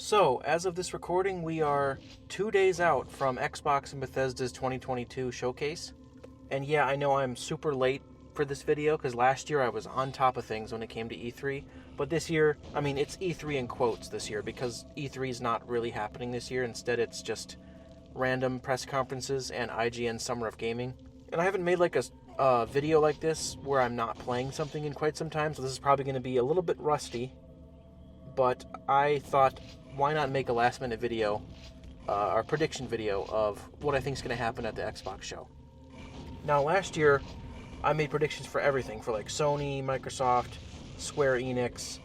So, as of this recording, we are 2 days out from Xbox and Bethesda's 2022 showcase. And yeah, I know I'm super late for this video because last year I was on top of things when it came to E3. But this year, it's E3 in quotes this year because E3 is not really happening this year. Instead, it's just random press conferences and IGN Summer of Gaming. And I haven't made like a video like this where I'm not playing something in quite some time, so this is probably going to be a little bit rusty. But I thought, why not make a last-minute video, or prediction video of what I think is going to happen at the Xbox show. Now, last year, I made predictions for everything, for like Sony, Microsoft, Square Enix,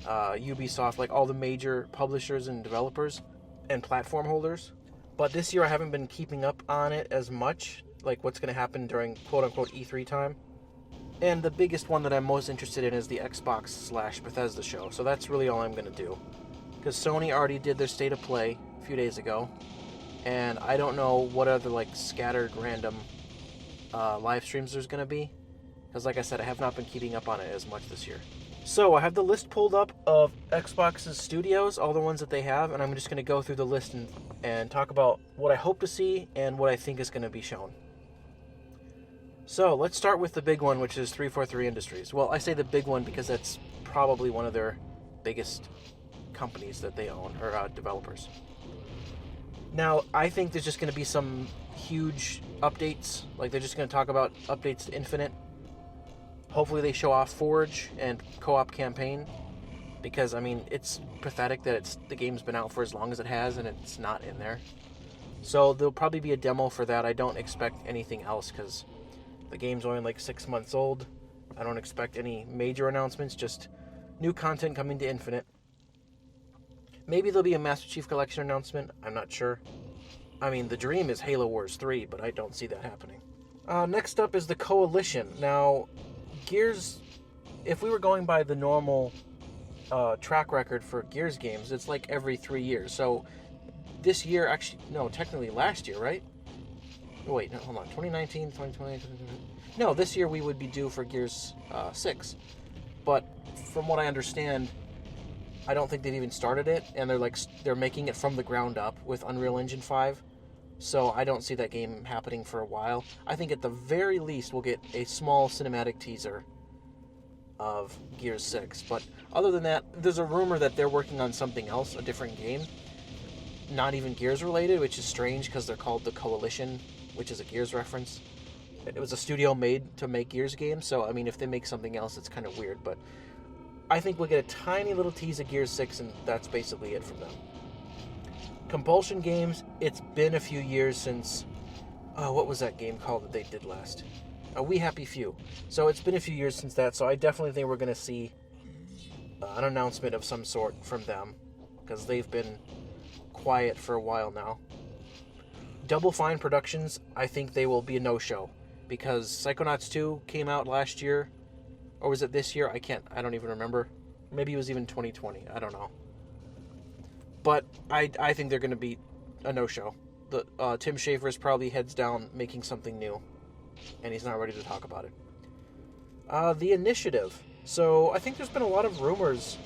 Ubisoft, like all the major publishers and developers and platform holders. But this year, I haven't been keeping up on it as much, like what's going to happen during quote-unquote E3 time. And the biggest one that I'm most interested in is the Xbox/Bethesda show. So that's really all I'm going to do. Because Sony already did their State of Play a few days ago. And I don't know what other like scattered random live streams there's going to be. Because like I said, I have not been keeping up on it as much this year. So I have the list pulled up of Xbox's studios, all the ones that they have. And I'm just going to go through the list and talk about what I hope to see and what I think is going to be shown. So, let's start with the big one, which is 343 Industries. Well, I say the big one because that's probably one of their biggest companies that they own, or developers. Now, I think there's just going to be some huge updates. Like, they're just going to talk about updates to Infinite. Hopefully they show off Forge and co-op campaign. Because, it's pathetic that the game's been out for as long as it has and it's not in there. So, there'll probably be a demo for that. I don't expect anything else because the game's only like 6 months old. I don't expect any major announcements, just new content coming to Infinite. Maybe there'll be a Master Chief Collection announcement. I'm not sure. The dream is Halo Wars 3, but I don't see that happening. Next up is the Coalition. Now, Gears, if we were going by the normal track record for Gears games, it's like every 3 years. So this year, actually, no, technically last year, right? Wait, no, hold on. 2019, 2020. No, this year we would be due for Gears 6. But from what I understand, I don't think they've even started it, and they're making it from the ground up with Unreal Engine 5. So I don't see that game happening for a while. I think at the very least we'll get a small cinematic teaser of Gears 6. But other than that, there's a rumor that they're working on something else, a different game. Not even Gears related, which is strange because they're called the Coalition, which is a Gears reference. It was a studio made to make Gears games, so if they make something else, it's kind of weird, but I think we'll get a tiny little tease of Gears 6, and that's basically it from them. Compulsion Games, it's been a few years since, what was that game called that they did last? We Happy Few. So it's been a few years since that, so I definitely think we're going to see an announcement of some sort from them, because they've been quiet for a while now. Double Fine Productions, I think they will be a no-show because Psychonauts 2 came out last year, or was it this year? I don't even remember. Maybe it was even 2020. I don't know. But I think they're going to be a no-show. Tim Schafer's probably heads down making something new, and he's not ready to talk about it. The Initiative. So I think there's been a lot of rumors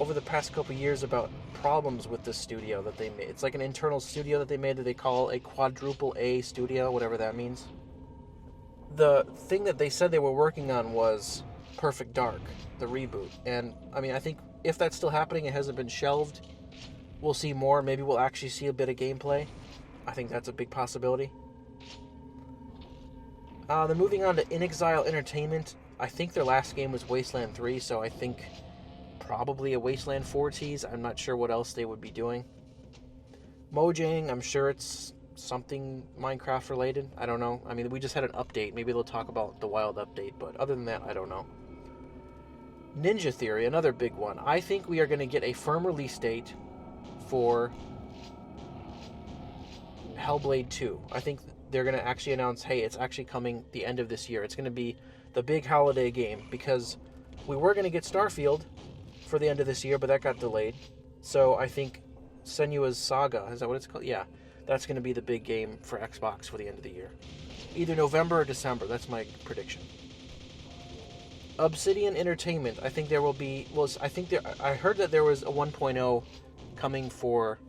over the past couple years about problems with this studio that they made. It's like an internal studio that they made that they call a quadruple A studio, whatever that means. The thing that they said they were working on was Perfect Dark, the reboot. And, I think if that's still happening, it hasn't been shelved, we'll see more. Maybe we'll actually see a bit of gameplay. I think that's a big possibility. Then moving on to InXile Entertainment. I think their last game was Wasteland 3, so I think probably a Wasteland 4 tease. I'm not sure what else they would be doing. Mojang, I'm sure it's something Minecraft related. I don't know. We just had an update. Maybe they'll talk about the Wild update, but other than that, I don't know. Ninja Theory, another big one. I think we are going to get a firm release date for Hellblade 2. I think they're going to actually announce, hey, it's actually coming the end of this year. It's going to be the big holiday game because we were going to get Starfield for the end of this year, but that got delayed. So I think Senua's Saga, is that what it's called? Yeah, that's going to be the big game for Xbox for the end of the year. Either November or December, that's my prediction. Obsidian Entertainment, I think there will be, I heard that there was a 1.0 coming for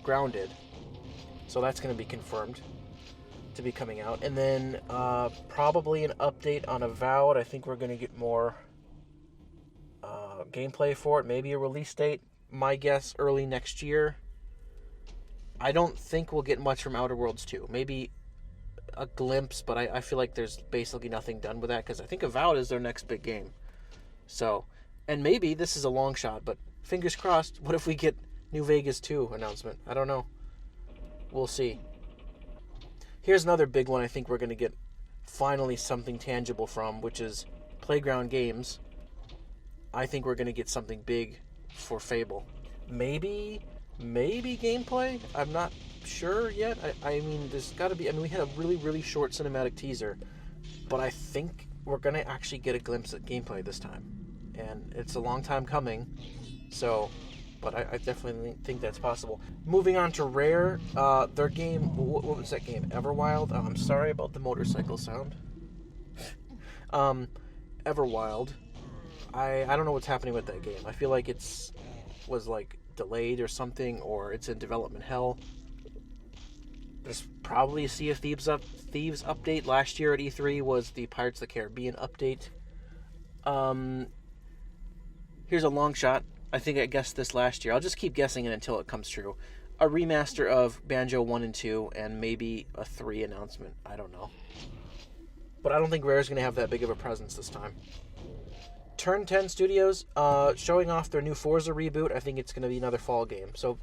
Grounded. So that's going to be confirmed to be coming out. And then probably an update on Avowed. I think we're going to get more gameplay for it. Maybe a release date. My guess, early next year. I don't think we'll get much from Outer Worlds 2. Maybe a glimpse, but I feel like there's basically nothing done with that because I think Avowed is their next big game. So, and maybe this is a long shot, but fingers crossed, what if we get New Vegas 2 announcement? I don't know. We'll see. Here's another big one I think we're going to get finally something tangible from, which is Playground Games. I think we're going to get something big for Fable. Maybe gameplay? I'm not sure yet. I mean, there's got to be... I mean, we had a really, really short cinematic teaser, but I think we're going to actually get a glimpse at gameplay this time. And it's a long time coming, so... But I definitely think that's possible. Moving on to Rare, their game... What was that game? Everwild? Oh, I'm sorry about the motorcycle sound. Everwild. I don't know what's happening with that game. I feel like was like delayed or something, or it's in development hell. There's probably a Sea of Thieves update. Last year at E3 was the Pirates of the Caribbean update. Here's a long shot. I think I guessed this last year. I'll just keep guessing it until it comes true. A remaster of Banjo 1 and 2 and maybe a 3 announcement. I don't know. But I don't think Rare's going to have that big of a presence this time. Turn 10 Studios showing off their new Forza reboot. I think it's going to be another fall game. So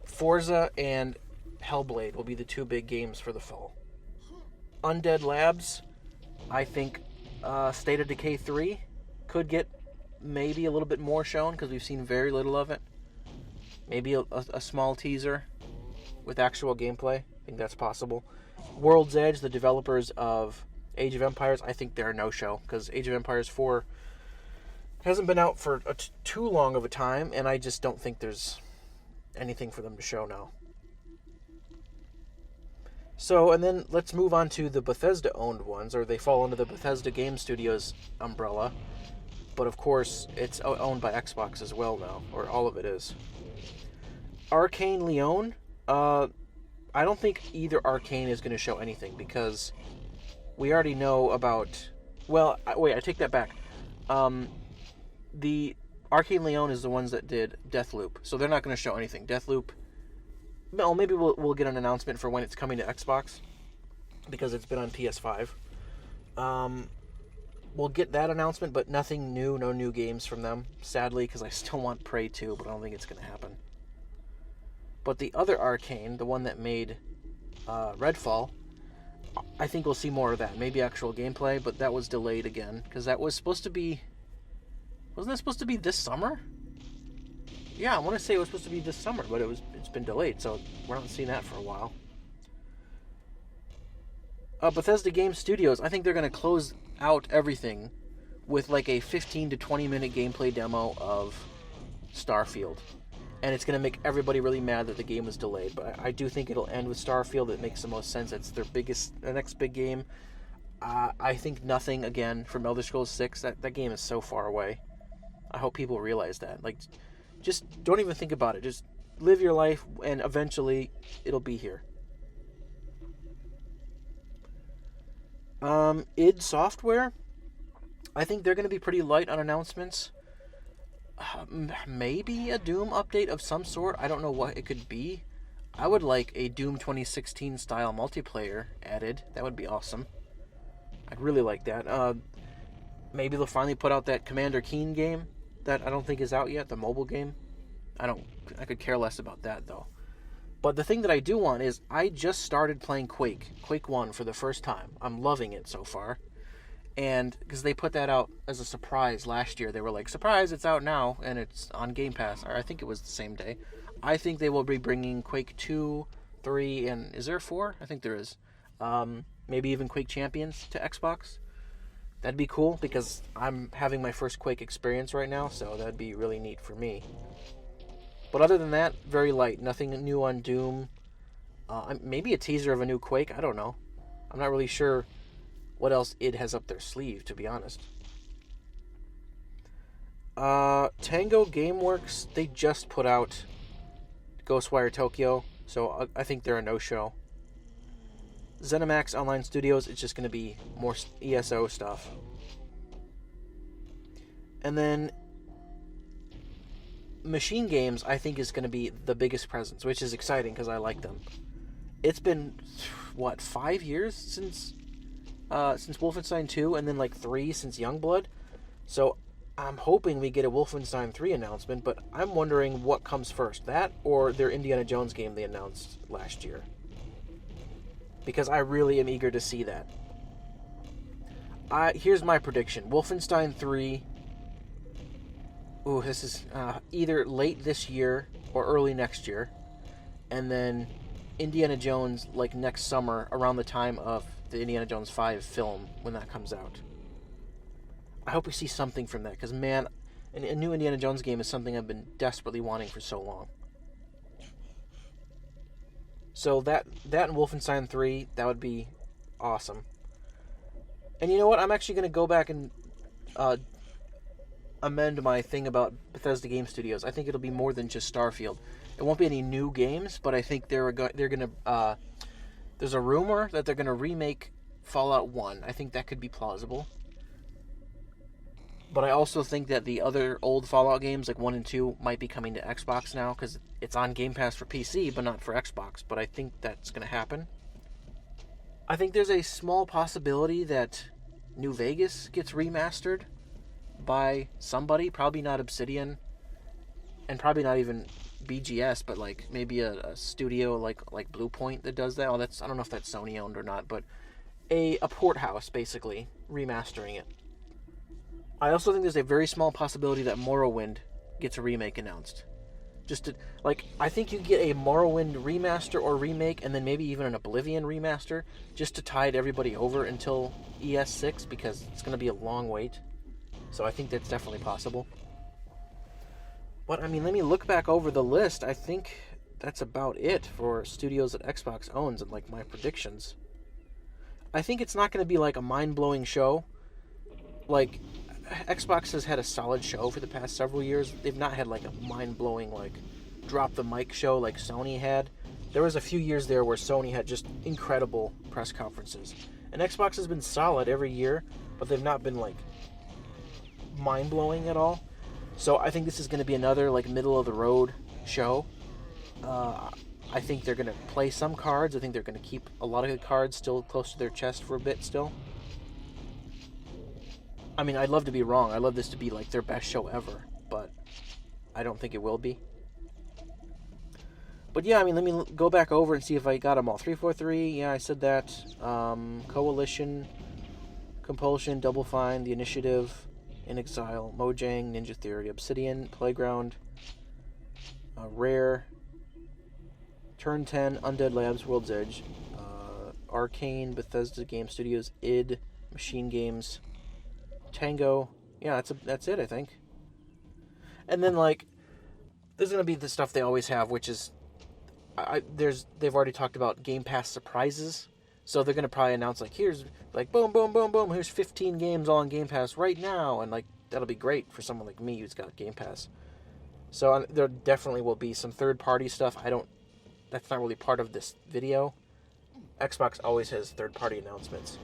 Forza and Hellblade will be the two big games for the fall. Undead Labs, I think State of Decay 3 could get maybe a little bit more shown because we've seen very little of it. Maybe a small teaser with actual gameplay. I think that's possible. World's Edge, the developers of Age of Empires, I think they're a no-show because Age of Empires 4 hasn't been out for too long of a time, and I just don't think there's anything for them to show now. So, and then let's move on to the Bethesda-owned ones, or they fall under the Bethesda Game Studios umbrella. But of course, it's owned by Xbox as well now, or all of it is. Arcane Leon, I don't think either Arcane is going to show anything because we already know about... Well, wait, I take that back. The Arcane Leon is the ones that did Deathloop, so they're not going to show anything. Deathloop... Well, maybe we'll get an announcement for when it's coming to Xbox because it's been on PS5. We'll get that announcement, but nothing new, no new games from them, sadly, because I still want Prey 2, but I don't think it's going to happen. But the other Arcane, the one that made Redfall, I think we'll see more of that. Maybe actual gameplay, but that was delayed again, because that was supposed to be... Wasn't that supposed to be this summer? Yeah, I want to say it was supposed to be this summer, but it's been delayed, so we're not seeing that for a while. Bethesda Game Studios, I think they're going to close out everything with like a 15 to 20 minute gameplay demo of Starfield. And it's going to make everybody really mad that the game was delayed. But I do think it'll end with Starfield. It makes the most sense. It's their next big game. I think nothing, again, from Elder Scrolls 6. That game is so far away. I hope people realize that. Like, just don't even think about it. Just live your life, and eventually it'll be here. id Software, I think they're going to be pretty light on announcements. Maybe a Doom update of some sort. I don't know what it could be. I would like a Doom 2016 style multiplayer added. That would be awesome. I'd really like that. Maybe they'll finally put out that Commander Keen game that I don't think is out yet, the mobile game. I could care less about that, though. But the thing that I do want is, I just started playing Quake 1 for the first time. I'm loving it so far. And because they put that out as a surprise last year, they were like, surprise, it's out now, and it's on Game Pass. Or I think it was the same day. I think they will be bringing Quake 2, 3, and is there 4? I think there is. Maybe even Quake Champions to Xbox. That'd be cool, because I'm having my first Quake experience right now, so that'd be really neat for me. But other than that, very light. Nothing new on Doom. Maybe a teaser of a new Quake. I don't know. I'm not really sure what else id has up their sleeve, to be honest. Tango Gameworks, they just put out Ghostwire Tokyo, so I think they're a no-show. ZeniMax Online Studios, it's just going to be more ESO stuff. And then Machine Games, I think, is going to be the biggest presence, which is exciting because I like them. It's been, 5 years since Wolfenstein 2, and then like 3 since Youngblood. So I'm hoping we get a Wolfenstein 3 announcement, but I'm wondering what comes first, that or their Indiana Jones game they announced last year. Because I really am eager to see that. Here's my prediction. Wolfenstein 3... Ooh, this is either late this year or early next year. And then Indiana Jones, like, next summer, around the time of the Indiana Jones 5 film, when that comes out. I hope we see something from that, because, man, a new Indiana Jones game is something I've been desperately wanting for so long. So that and Wolfenstein 3, that would be awesome. And you know what? I'm actually going to go back and amend my thing about Bethesda Game Studios. I think it'll be more than just Starfield. It won't be any new games, but I think they're going to... there's a rumor that they're going to remake Fallout 1. I think that could be plausible. But I also think that the other old Fallout games, like 1 and 2, might be coming to Xbox now, because it's on Game Pass for PC, but not for Xbox. But I think that's going to happen. I think there's a small possibility that New Vegas gets remastered by somebody, probably not Obsidian, and probably not even BGS, but like maybe a studio like Blue Point that does that. Oh, I don't know if that's Sony owned or not, but a port house basically remastering it. I also think there's a very small possibility that Morrowind gets a remake announced. I think you get a Morrowind remaster or remake, and then maybe even an Oblivion remaster, just to tide everybody over until ES6, because it's going to be a long wait. So I think that's definitely possible. But, I mean, let me look back over the list. I think that's about it for studios that Xbox owns and, like, my predictions. I think it's not going to be, like, a mind-blowing show. Like, Xbox has had a solid show for the past several years. They've not had, like, a mind-blowing, like, drop-the-mic show like Sony had. There was a few years there where Sony had just incredible press conferences. And Xbox has been solid every year, but they've not been, like, mind-blowing at all. So I think this is going to be another, like, middle-of-the-road show. I think they're going to play some cards. I think they're going to keep a lot of the cards still close to their chest for a bit still. I mean, I'd love to be wrong. I'd love this to be, like, their best show ever, but I don't think it will be. But yeah, I mean, let me go back over and see if I got them all. 343, yeah, I said that. Coalition, Compulsion, Double Fine, The Initiative, In Exile, Mojang, Ninja Theory, Obsidian, Playground, Rare, Turn 10, Undead Labs, World's Edge, Arcane, Bethesda Game Studios, id, Machine Games, Tango. Yeah, that's it, I think. And then, like, there's going to be the stuff they always have, which is, they've already talked about Game Pass surprises. So they're going to probably announce, like, here's, like, boom, boom, boom, boom, here's 15 games all on Game Pass right now. And, like, that'll be great for someone like me who's got Game Pass. So there definitely will be some third-party stuff. That's not really part of this video. Xbox always has third-party announcements.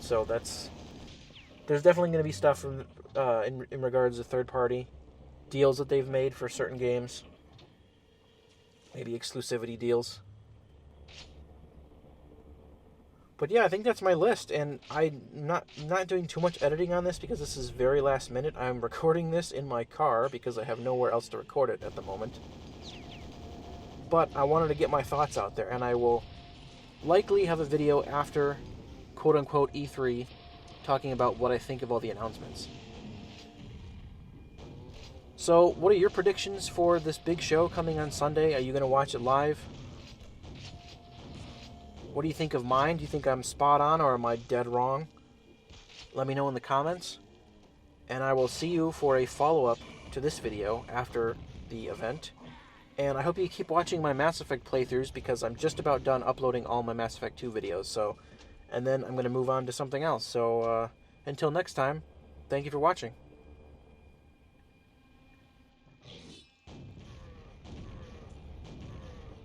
So there's definitely going to be stuff from, in regards to third-party deals that they've made for certain games. Maybe exclusivity deals. But yeah, I think that's my list, and I'm not doing too much editing on this because this is very last minute. I'm recording this in my car because I have nowhere else to record it at the moment. But I wanted to get my thoughts out there, and I will likely have a video after quote-unquote E3 talking about what I think of all the announcements. So, what are your predictions for this big show coming on Sunday? Are you going to watch it live? What do you think of mine? Do you think I'm spot on or am I dead wrong? Let me know in the comments. And I will see you for a follow-up to this video after the event. And I hope you keep watching my Mass Effect playthroughs because I'm just about done uploading all my Mass Effect 2 videos. And then I'm going to move on to something else. So until next time, thank you for watching.